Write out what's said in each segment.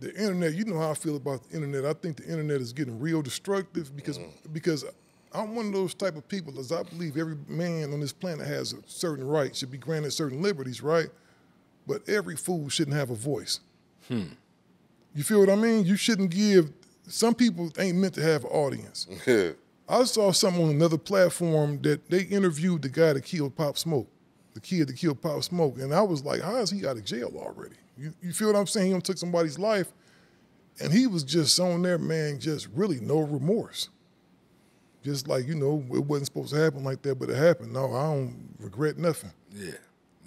the internet, you know how I feel about the internet. I think the internet is getting real destructive because I'm one of those type of people, as I believe every man on this planet has a certain right, should be granted certain liberties, right? But every fool shouldn't have a voice. You feel what I mean? You shouldn't give, some people ain't meant to have an audience. I saw something on another platform that they interviewed the guy that killed Pop Smoke, the kid that killed Pop Smoke, and I was like, how is he out of jail already? You feel what I'm saying? He took somebody's life, and he was just on there, man, just really no remorse. Just like, you know, it wasn't supposed to happen like that, but it happened. No, I don't regret nothing. Yeah,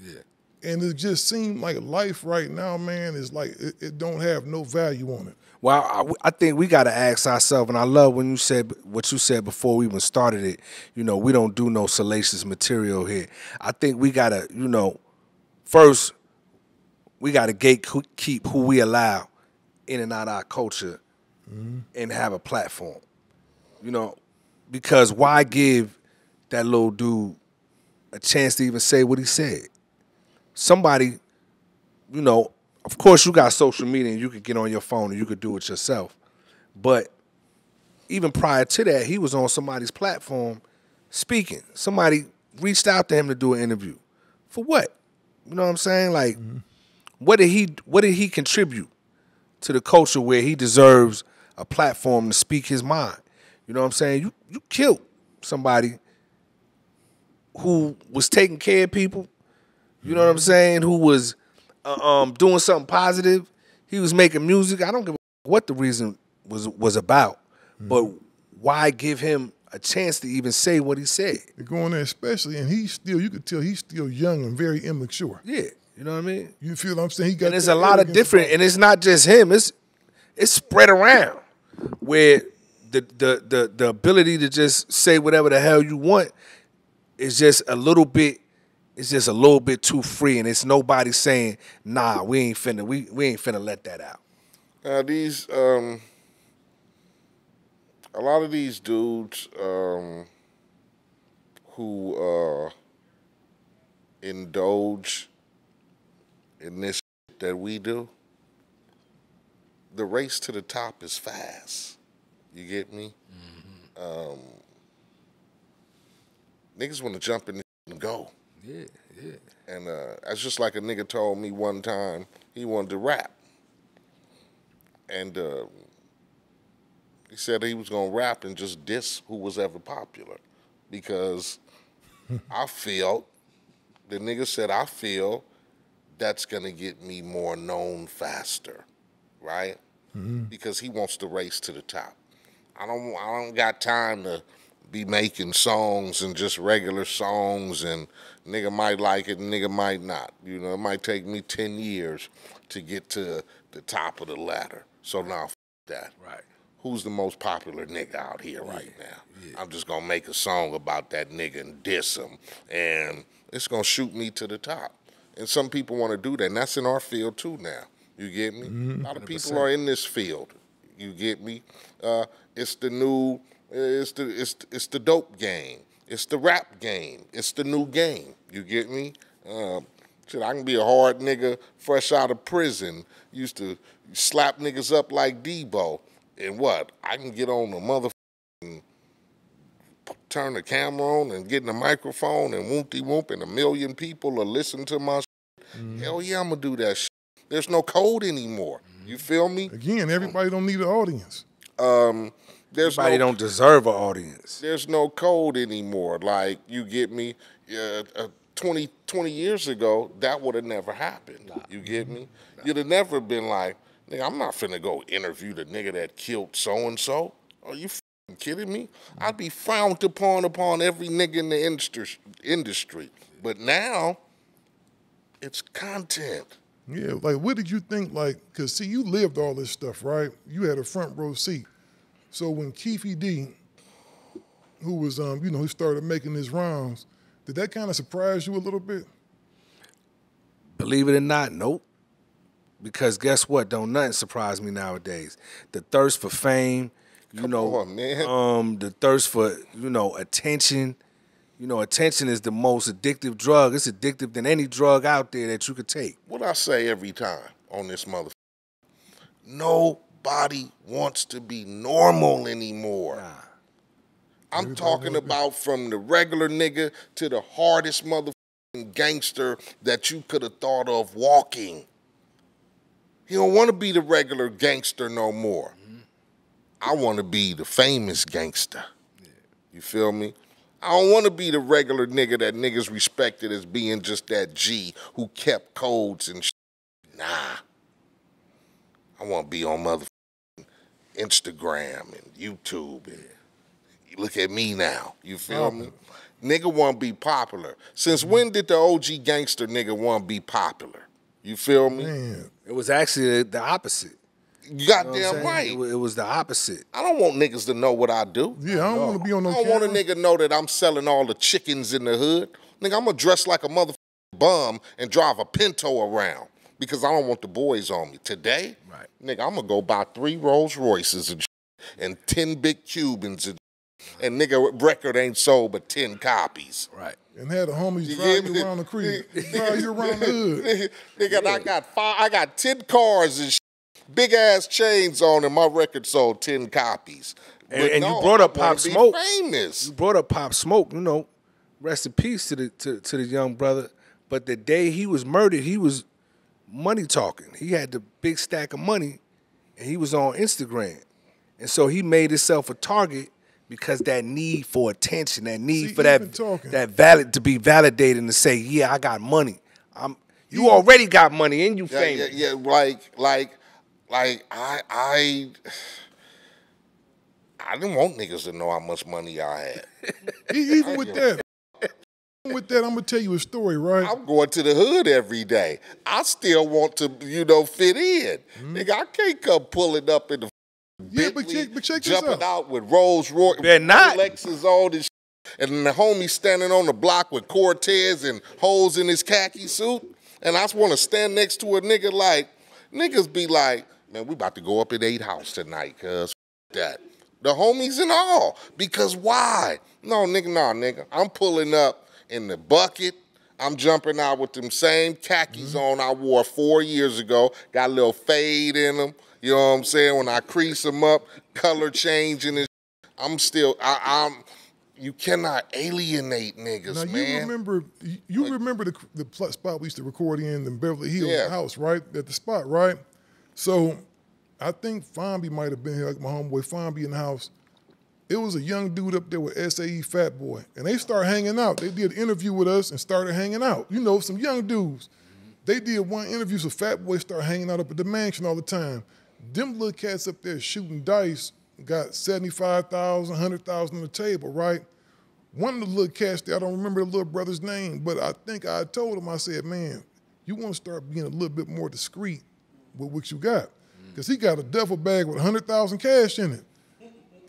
yeah. And it just seemed like life right now, man, is like it don't have no value on it. Well, I think we got to ask ourselves, and I love when you said what you said before we even started it, you know, we don't do no salacious material here. I think we got to, you know, first, we got to gatekeep who we allow in and out of our culture and have a platform, you know, because why give that little dude a chance to even say what he said? Somebody, you know, of course you got social media and you could get on your phone and you could do it yourself. But even prior to that, he was on somebody's platform speaking. Somebody reached out to him to do an interview. For what? You know what I'm saying? Like, what did he contribute to the culture where he deserves a platform to speak his mind? You know what I'm saying? You killed somebody who was taking care of people. You know what I'm saying? Who was doing something positive. He was making music. I don't give a what the reason was about, but why give him a chance to even say what he said? They're going there especially, and you could tell he's still young and very immature. Yeah, you know what I mean? You feel what I'm saying? He got. And there's a lot of different, and it's not just him. It's spread around where the ability to just say whatever the hell you want is just a little bit. It's just a little bit too free, and it's nobody saying, "Nah, we ain't finna let that out." A lot of these dudes who indulge in this that we do, the race to the top is fast. You get me? Niggas want to jump in and go. Yeah, yeah. And that's just like a nigga told me one time he wanted to rap. And he said he was going to rap and just diss who was ever popular. Because I feel, the nigga said, I feel that's going to get me more known faster, right? Because he wants to race to the top. I don't got time to be making songs and just regular songs, and nigga might like it and nigga might not. You know, it might take me 10 years to get to the top of the ladder. So now, that. Right. Who's the most popular nigga out here right now? Yeah. I'm just gonna make a song about that nigga and diss him, and it's gonna shoot me to the top. And some people want to do that, and that's in our field too now. You get me? A lot of people are in this field. You get me? It's the new. It's the dope game. It's the rap game. It's the new game. You get me? Shit, I can be a hard nigga fresh out of prison. Used to slap niggas up like Debo. And what? I can get on the motherfucking, turn the camera on and get in the microphone and whoop-de-whoop, and 1 million people will listen to my shit. Hell yeah, I'm going to do that shit. There's no code anymore. You feel me? Again, everybody don't need an audience. Everybody don't deserve an audience. There's no code anymore. Like, you get me? 20 years ago, that would have never happened. You get me? You'd have never been like, nigga, I'm not finna go interview the nigga that killed so-and-so. Are you f***ing kidding me? I'd be frowned upon every nigga in the industry. But now, it's content. Yeah, like, what did you think, like, because, see, you lived all this stuff, right? You had a front row seat. So when Keith E.D., who was, you know, he started making his rounds, did that kind of surprise you a little bit? Believe it or not, nope. Because guess what? Don't nothing surprise me nowadays. The thirst for fame, Come on, man. The thirst for, you know, attention. You know, attention is the most addictive drug. It's addictive than any drug out there that you could take. What I say every time on this motherfucker, Nobody wants to be normal anymore. Nah. I'm talking about from the regular nigga to the hardest motherfucking gangster that you could have thought of walking. He don't want to be the regular gangster no more. I want to be the famous gangster. Yeah. You feel me? I don't want to be the regular nigga that niggas respected as being just that G who kept codes and shit. Nah. I want to be on motherfucking Instagram and YouTube and look at me now. You feel me? Nigga want to be popular. Since when did the OG gangster nigga want to be popular? You feel me? Man. It was actually the opposite. You goddamn right. It was the opposite. I don't want niggas to know what I do. Yeah, I don't want to be on no I don't want a nigga know that I'm selling all the chickens in the hood. Nigga, I'm going to dress like a motherfucking bum and drive a Pinto around because I don't want the boys on me. Today, right. Nigga, I'm going to go buy 3 Rolls Royces and 10 big Cubans and nigga record ain't sold but 10 copies. Right. And had the homies drive you around the crib, drive you around the hood. Nigga, I got 10 cars and big ass chains on, and my record sold 10 copies. And you brought up Pop Smoke. Famous. You brought up Pop Smoke. You know, rest in peace to the young brother. But the day he was murdered, he was money talking. He had the big stack of money, and he was on Instagram, and so he made himself a target. Because that need for attention, that need for that valid to be validated and to say, yeah, I got money. You already got money and you famous. Yeah, like I didn't want niggas to know how much money I had. Even with that, I'm gonna tell you a story, right? I'm going to the hood every day. I still want to, fit in. Nigga, I can't come pulling up in the Bentley, but check this jumping out. out with Rolls Royce, Lexus on and and the homie standing on the block with Cortez and holes in his khaki suit, and I just want to stand next to a nigga like, niggas be like, man, we about to go up at Eiht house tonight, cuz that. The homies and all. Because why? No, nigga, I'm pulling up in the bucket. I'm jumping out with them same khakis on I wore 4 years ago. Got a little fade in them. You know what I'm saying? When I crease them up, color changing and I'm still, you cannot alienate niggas, now, man. You remember the spot we used to record in Beverly Hills house, right? At the spot, right? So I think Fonby might have been here, like my homeboy Fonby in the house. It was a young dude up there with SAE Fat Boy, and they started hanging out. They did an interview with us and started hanging out. You know, some young dudes. They did one interview, so Fat Boy started hanging out up at the mansion all the time. Them little cats up there shooting dice got 75,000, 100,000 on the table, right? One of the little cats there, I don't remember the little brother's name, but I think I told him, I said, man, you want to start being a little bit more discreet with what you got. Because he got a duffel bag with 100,000 cash in it.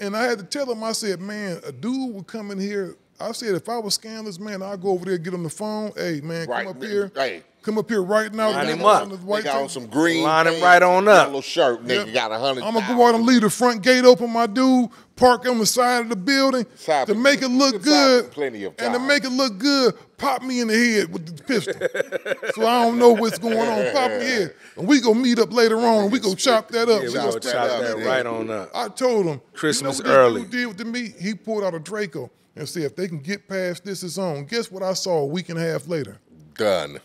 And I had to tell him, I said, man, a dude would come in here. I said, if I was scandalous, man, I'd go over there, get on the phone. Hey, man, come up here. Hey. Come up here right now. Line him up. Nigga on some green. Line him right on up. Yellow shirt, nigga got 100,000. I'm going to go out and leave the front gate open, my dude, park on the side of the building to make it look good. Plenty of time. And to make it look good, pop me in the head with the pistol. So I don't know what's going on. Pop me in. And we going to meet up later on and we going to chop that up. Yeah, we going to chop that right on up. I told him. Christmas you know what early. This dude did with me? He pulled out a Draco and said, if they can get past this, it's on. Guess what I saw a week and a half later? Done.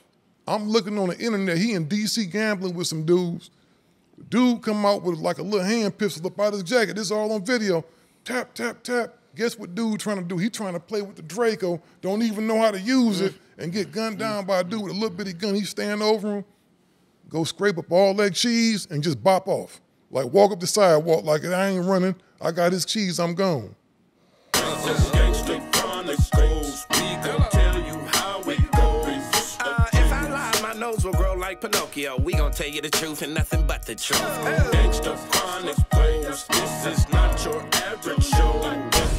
I'm looking on the internet. He in D.C. gambling with some dudes. Dude come out with like a little hand pistol up out his jacket. This is all on video. Tap, tap, tap. Guess what dude trying to do? He trying to play with the Draco, don't even know how to use it, and get gunned down by a dude with a little bitty gun. He stand over him, go scrape up all that cheese, and just bop off. Like walk up the sidewalk like I ain't running. I got his cheese, I'm gone. Gangster Chronicles, we gon' tell you how it goes. If I lie, my nose will grow like Pinocchio. We gon' tell you the truth and nothing but the truth. Gangster Chronicles, this is not your average show.